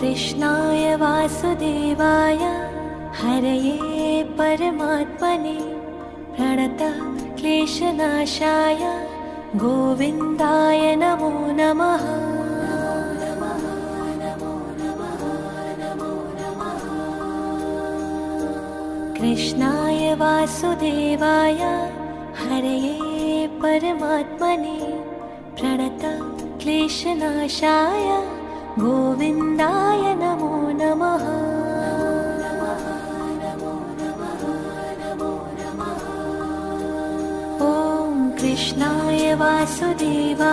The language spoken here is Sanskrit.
कृष्णाय वासुदेवाय हरये परमात्मने प्रणतः क्लेशनाशाय गोविन्दाय नमो नमः। कृष्णाय वासुदेवाय हरये परमात्मने प्रणतः क्लेशनाशाय गोविन्दाय नमो नमः। ॐ कृष्णाय वासुदेवाय